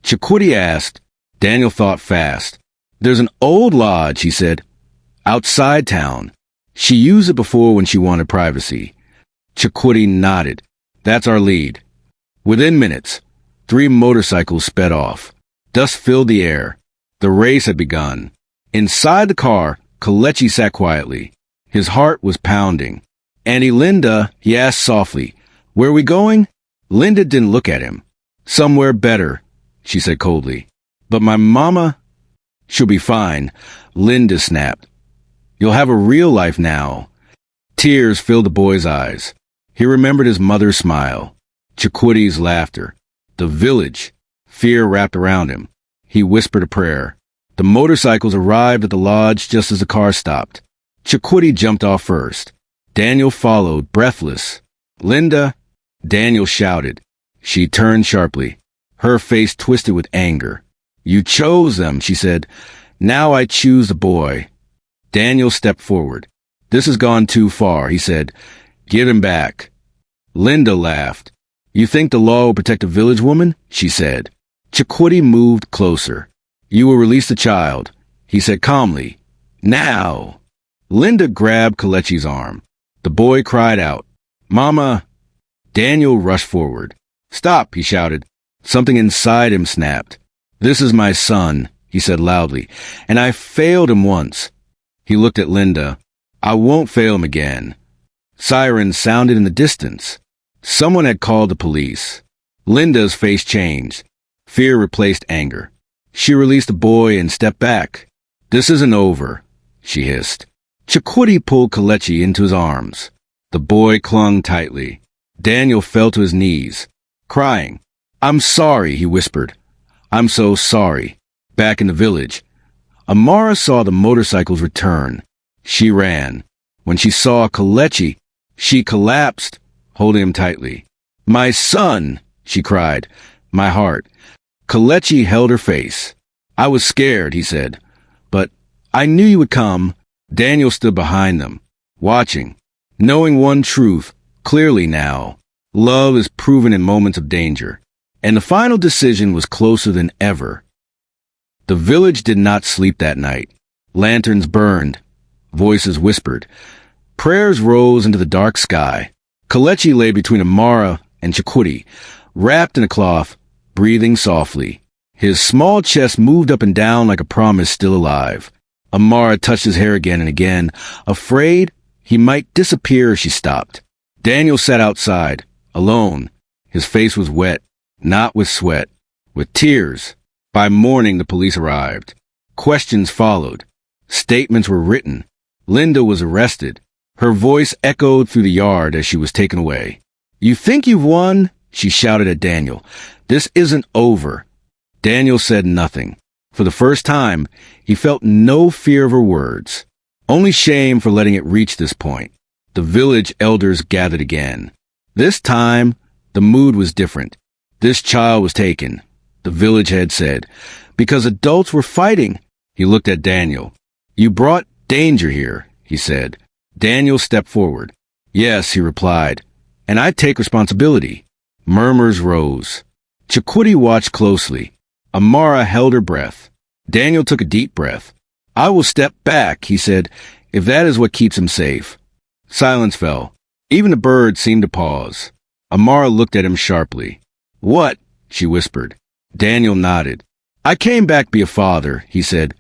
Chikwudi asked. Daniel thought fast. "There's an old lodge," he said. "Outside town. She used it before when she wanted privacy." Chikwudi nodded. "That's our lead." Within minutes, 3 motorcycles sped off. Dust filled the air. The race had begun. Inside the car, Kalechi sat quietly. His heart was pounding. "Auntie Linda," he asked softly, Where are we going? Linda didn't look at him. Somewhere better, she said coldly. But my mama? She'll be fine, Linda snapped. You'll have a real life now. Tears filled the boy's eyes. He remembered his mother's smile, Chakotay's laughter, the village. Fear wrapped around him. He whispered a prayer. The motorcycles arrived at the lodge just as the car stopped. Chakotay jumped off first. Daniel followed, breathless. Linda, Daniel shouted. She turned sharply. Her face twisted with anger. You chose them, she said. Now I choose the boy. Daniel stepped forward. This has gone too far, he said. Give him back. Linda laughed. You think the law will protect a village woman? She said. Chakotay moved closer. You will release the child, he said calmly. Now. Linda grabbed Kelechi's arm. The boy cried out, Mama! Daniel rushed forward. Stop, he shouted. Something inside him snapped. This is my son, he said loudly, and I failed him once. He looked at Linda. I won't fail him again. Sirens sounded in the distance. Someone had called the police. Linda's face changed. Fear replaced anger. She released the boy and stepped back. This isn't over, she hissed. Chakotay pulled Kelechi into his arms. The boy clung tightly. Daniel fell to his knees, crying. I'm sorry, he whispered. I'm so sorry. Back in the village, Amara saw the motorcycles return. She ran. When she saw Kelechi, she collapsed, holding him tightly. My son, she cried. My heart. Kelechi held her face. I was scared, he said. But I knew you would come. Daniel stood behind them, watching, knowing one truth clearly now. Love is proven in moments of danger. And the final decision was closer than ever. The village did not sleep that night. Lanterns burned. Voices whispered. Prayers rose into the dark sky. Kelechi lay between Amara and Chakotay, wrapped in a cloth, breathing softly. His small chest moved up and down like a promise still alive. Amara touched his hair again and again, afraid he might disappear if she stopped. Daniel sat outside, alone. His face was wet, not with sweat, with tears. By morning, the police arrived. Questions followed. Statements were written. Linda was arrested. Her voice echoed through the yard as she was taken away. You think you've won? She shouted at Daniel. This isn't over. Daniel said nothing. For the first time, he felt no fear of her words, only shame for letting it reach this point. The village elders gathered again. This time, the mood was different. This child was taken, the village head said, because adults were fighting. He looked at Daniel. You brought danger here, he said. Daniel stepped forward. Yes, he replied, and I take responsibility. Murmurs rose. Chakotay watched closely. Amara held her breath. Daniel took a deep breath. I will step back, he said, if that is what keeps him safe. Silence fell. Even the birds seemed to pause. Amara looked at him sharply. What? She whispered. Daniel nodded. I came back to be a father, he said,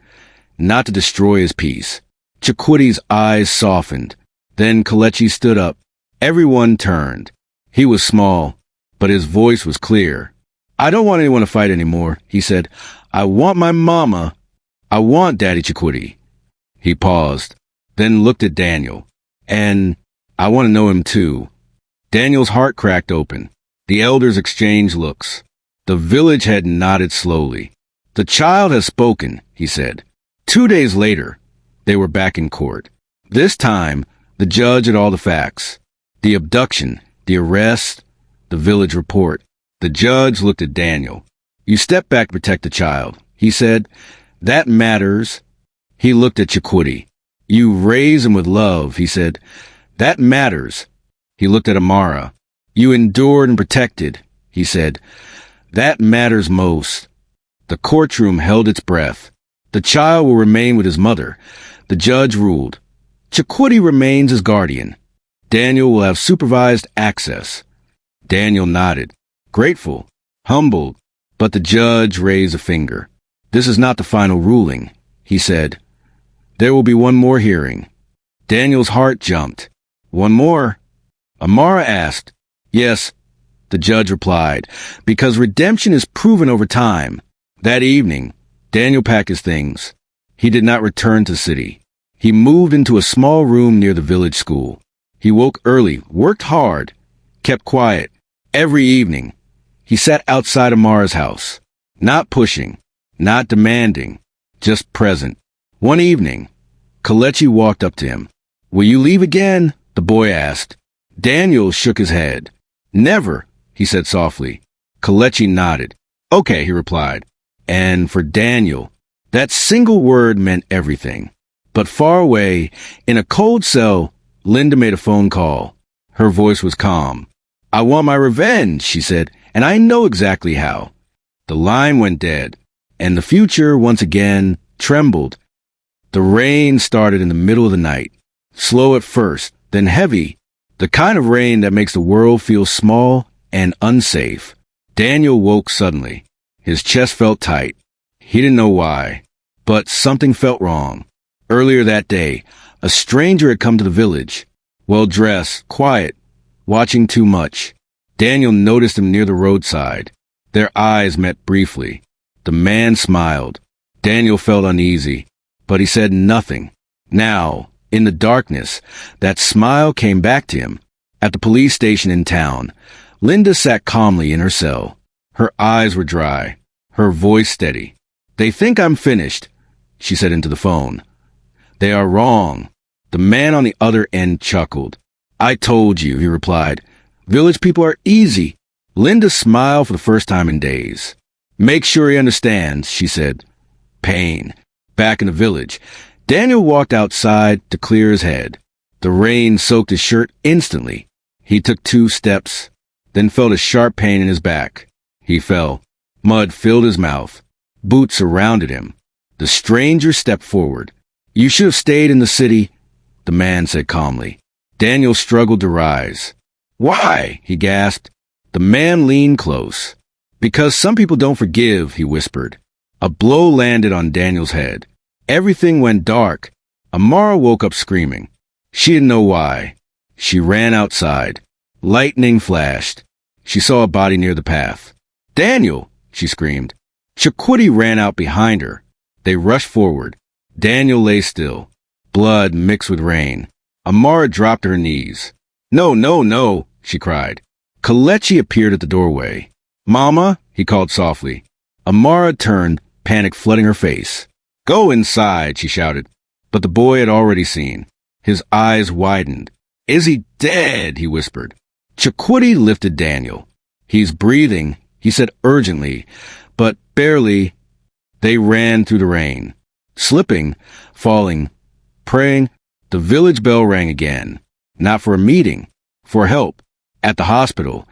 not to destroy his peace. Chakotay's eyes softened. Then Kelechi stood up. Everyone turned. He was small, but his voice was clear. I don't want anyone to fight anymore, he said. I want my mama. I want Daddy Chakotay. He paused, then looked at Daniel. And I want to know him too. Daniel's heart cracked open. The elders exchanged looks. The village head nodded slowly. The child has spoken, he said. 2 days later, they were back in court. This time, the judge had all the facts. The abduction, the arrest, the village report. The judge looked at Daniel. You step back to protect the child, he said. That matters. He looked at Chakotay. You raise him with love, he said. That matters. He looked at Amara. You endured and protected, he said. That matters most. The courtroom held its breath. The child will remain with his mother. The judge ruled. Chakotay remains his guardian. Daniel will have supervised access. Daniel nodded, grateful, humbled, but the judge raised a finger. This is not the final ruling, he said. There will be one more hearing. Daniel's heart jumped. One more? Amara asked. Yes, the judge replied, because redemption is proven over time. That evening, Daniel packed his things. He did not return to the city. He moved into a small room near the village school. He woke early, worked hard, kept quiet. Every evening, he sat outside Amara's house, not pushing, not demanding, just present. One evening, Kelechi walked up to him. "Will you leave again?" the boy asked. Daniel shook his head. "Never," he said softly. Kelechi nodded. "Okay," he replied. And for Daniel, that single word meant everything. But far away, in a cold cell, Linda made a phone call. Her voice was calm. "I want my revenge," she said, "and I know exactly how." The line went dead, and the future once again trembled. The rain started in the middle of the night, slow at first, then heavy, the kind of rain that makes the world feel small and unsafe. Daniel woke suddenly. His chest felt tight. He didn't know why, but something felt wrong. Earlier that day, a stranger had come to the village, well-dressed, quiet, watching too much. Daniel noticed him near the roadside. Their eyes met briefly. The man smiled. Daniel felt uneasy, but he said nothing. Now, in the darkness, that smile came back to him. At the police station in town, Linda sat calmly in her cell. Her eyes were dry, her voice steady. "They think I'm finished," she said into the phone. "They are wrong." The man on the other end chuckled. "I told you," he replied. "Village people are easy." Linda smiled for the first time in days. "Make sure he understands," she said. Pain. Back in the village, Daniel walked outside to clear his head. The rain soaked his shirt instantly. He took 2 steps, then felt a sharp pain in his back. He fell. Mud filled his mouth. Boots surrounded him. The stranger stepped forward. "You should have stayed in the city," the man said calmly. Daniel struggled to rise. "Why?" he gasped. The man leaned close. "Because some people don't forgive," he whispered. A blow landed on Daniel's head. Everything went dark. Amara woke up screaming. She didn't know why. She ran outside. Lightning flashed. She saw a body near the path. "Daniel!" she screamed. Chikwudi ran out behind her. They rushed forward. Daniel lay still. Blood mixed with rain. Amara dropped to her knees. "No, no, no," she cried. Kelechi appeared at the doorway. "Mama," he called softly. Amara turned, panic flooding her face. "Go inside," she shouted. But the boy had already seen. His eyes widened. "Is he dead?" he whispered. Chikwudi lifted Daniel. "He's breathing," he said urgently, but barely. They ran through the rain, slipping, falling, praying. The village bell rang again. Not for a meeting, for help. At the hospital,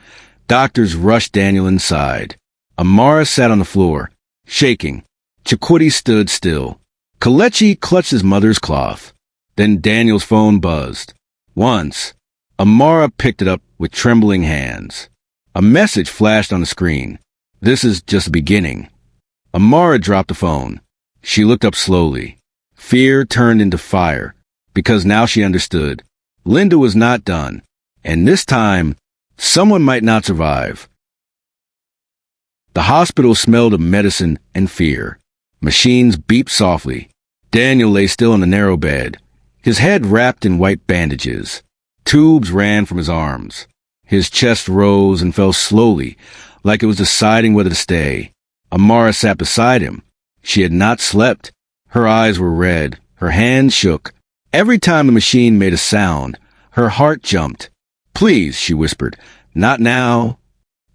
doctors rushed Daniel inside. Amara sat on the floor, shaking. Chikwudi stood still. Kelechi clutched his mother's cloth. Then Daniel's phone buzzed. Once, Amara picked it up with trembling hands. A message flashed on the screen. "This is just the beginning." Amara dropped the phone. She looked up slowly. Fear turned into fire, because now she understood. Linda was not done, and this time, someone might not survive. The hospital smelled of medicine and fear. Machines beeped softly. Daniel lay still on the narrow bed, his head wrapped in white bandages. Tubes ran from his arms. His chest rose and fell slowly, like it was deciding whether to stay. Amara sat beside him. She had not slept. Her eyes were red. Her hands shook. Every time the machine made a sound, her heart jumped. "Please," she whispered. "Not now."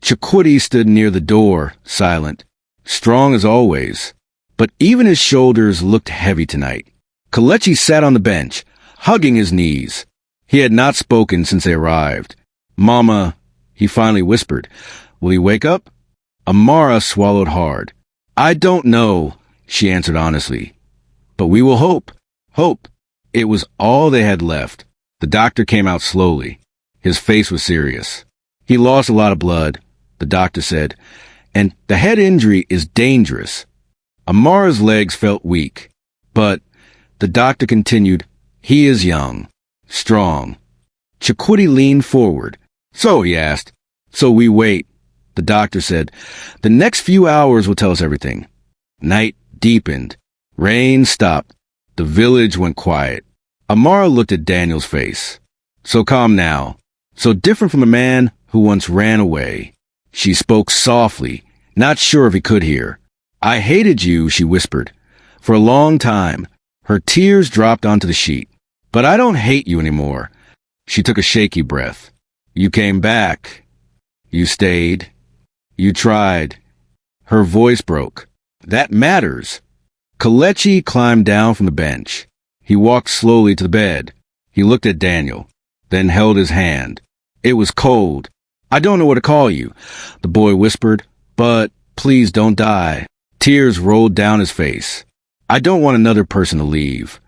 Chikwudi stood near the door, silent, strong as always. But even his shoulders looked heavy tonight. Kelechi sat on the bench, hugging his knees. He had not spoken since they arrived. "Mama," he finally whispered. "Will he wake up?" Amara swallowed hard. "I don't know," she answered honestly. "But we will hope. Hope." It was all they had left. The doctor came out slowly. His face was serious. "He lost a lot of blood," the doctor said, "and the head injury is dangerous." Amara's legs felt weak, but the doctor continued, "He is young, strong." Chikwudi leaned forward. "So," he asked, So we wait. The doctor said, "The next few hours will tell us everything." Night deepened. Rain stopped. The village went quiet. Amara looked at Daniel's face. So calm now. So different from the man who once ran away. She spoke softly, not sure if he could hear. "I hated you," she whispered. "For a long time." Her tears dropped onto the sheet. "But I don't hate you anymore." She took a shaky breath. "You came back. You stayed. You tried." Her voice broke. "That matters." Kelechi climbed down from the bench. He walked slowly to the bed. He looked at Daniel, then held his hand. It was cold. "I don't know what to call you," the boy whispered, "but please don't die." Tears rolled down his face. "I don't want another person to leave."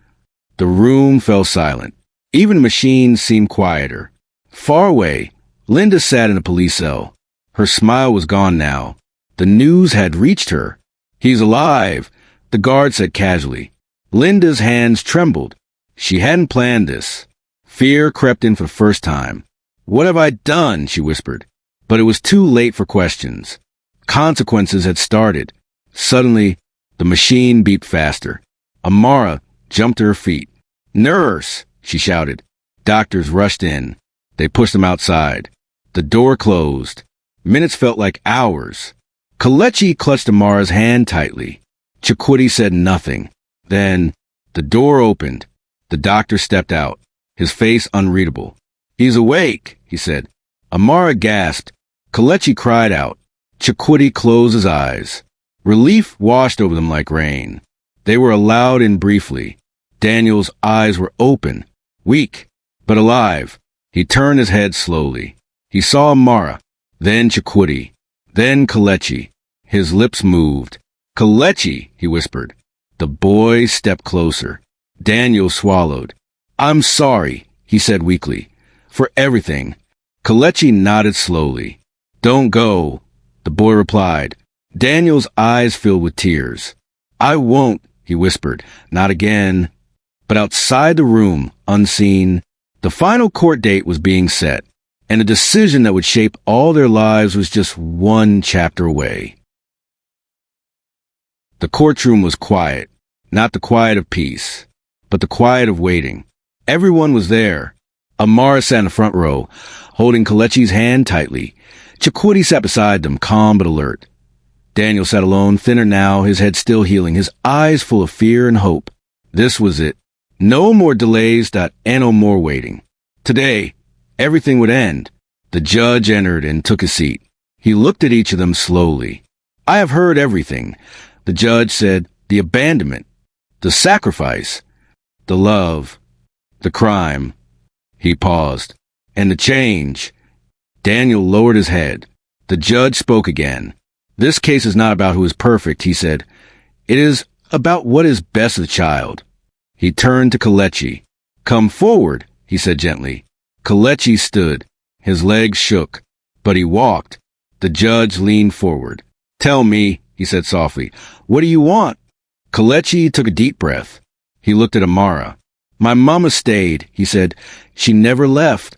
The room fell silent. Even the machines seemed quieter. Far away, Linda sat in a police cell. Her smile was gone now. The news had reached her. "He's alive," the guard said casually. Linda's hands trembled. She hadn't planned this. Fear crept in for the first time. "What have I done?" she whispered. But it was too late for questions. Consequences had started. Suddenly, the machine beeped faster. Amara jumped to her feet. "Nurse!" she shouted. Doctors rushed in. They pushed them outside. The door closed. Minutes felt like hours. Kelechi clutched Amara's hand tightly. Chikwudi said nothing. Then, the door opened. The doctor stepped out, his face unreadable. "He's awake," he said. Amara gasped. Kelechi cried out. Chikwudi closed his eyes. Relief washed over them like rain. They were allowed in briefly. Daniel's eyes were open, weak, but alive. He turned his head slowly. He saw Amara, then Chikwudi, then Kelechi. His lips moved. "Kelechi," he whispered. The boy stepped closer. Daniel swallowed. "I'm sorry," he said weakly, "for everything." Kelechi nodded slowly. "Don't go," the boy replied. Daniel's eyes filled with tears. "I won't," he whispered. "Not again." But outside the room, unseen, the final court date was being set, and a decision that would shape all their lives was just one chapter away. The courtroom was quiet, not the quiet of peace, but the quiet of waiting. Everyone was there. Amara sat in the front row, holding Kelechi's hand tightly. Chikwudi sat beside them, calm but alert. Daniel sat alone, thinner now, his head still healing, his eyes full of fear and hope. This was it. No more delays, and no more waiting. Today, everything would end. The judge entered and took his seat. He looked at each of them slowly. "I have heard everything," the judge said. "The abandonment, the sacrifice, the love, the crime." He paused. "And the change." Daniel lowered his head. The judge spoke again. "This case is not about who is perfect," he said. "It is about what is best for the child." He turned to Kelechi. "Come forward," he said gently. Kelechi stood. His legs shook, but he walked. The judge leaned forward. "Tell me," he said softly, "what do you want?" Kelechi took a deep breath. He looked at Amara. "My mama stayed," he said. "She never left."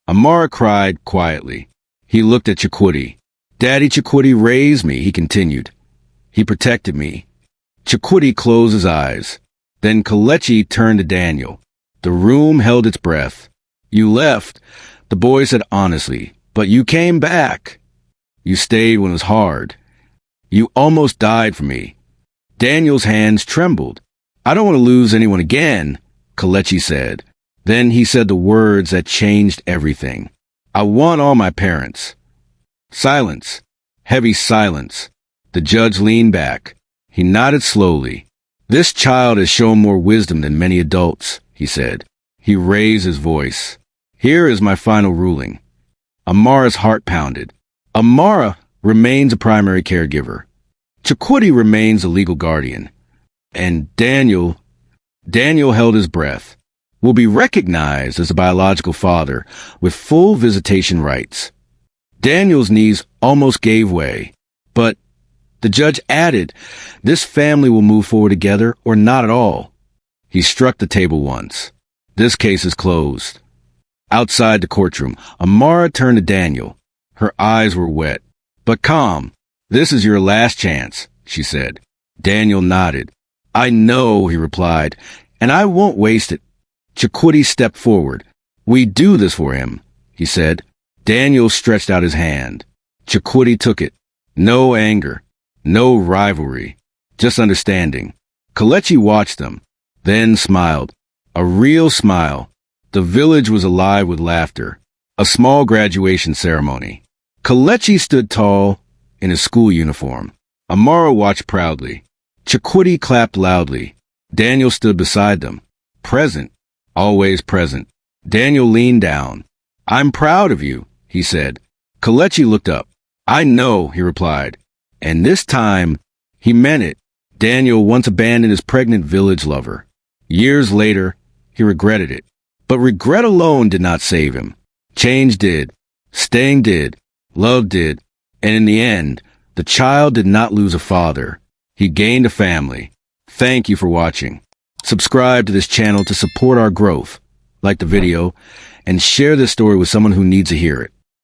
Amara cried quietly. He looked at Chikwudi. "Daddy Chikwudi raised me," he continued. "He protected me." Chikwudi closed his eyes. Then Kelechi turned to Daniel. The room held its breath. "You left," the boy said honestly, "but you came back. You stayed when it was hard. You almost died for me." Daniel's hands trembled. "I don't want to lose anyone again," Kelechi said. Then he said the words that changed everything. "I want all my parents." Silence. Heavy silence. The judge leaned back. He nodded slowly. "This child has shown more wisdom than many adults," he said. He raised his voice. "Here is my final ruling." Amara's heart pounded. Amara remains a primary caregiver. Chikwudi remains a legal guardian. And Daniel held his breath, will be recognized as a biological father with full visitation rights. Daniel's knees almost gave way, but the judge added, "This family will move forward together or not at all." He struck the table once. "This case is closed." Outside the courtroom, Amara turned to Daniel. Her eyes were wet, but calm. "This is your last chance," she said. Daniel nodded. "I know," he replied, "and I won't waste it." Chikwudi stepped forward. "We do this for him," he said. Daniel stretched out his hand. Chikwudi took it. No anger, no rivalry, just understanding. Kelechi watched them, then smiled. A real smile. The village was alive with laughter. A small graduation ceremony. Kelechi stood tall in his school uniform. Amara watched proudly. Chikwudi clapped loudly. Daniel stood beside them. Present. Always present. Daniel leaned down. "I'm proud of you," he said. Kelechi looked up. "I know," he replied. And this time, he meant it. Daniel once abandoned his pregnant village lover. Years later, he regretted it. But regret alone did not save him. Change did. Staying did. Love did. And in the end, the child did not lose a father. He gained a family. Thank you for watching. Subscribe to this channel to support our growth. Like the video, and share this story with someone who needs to hear it.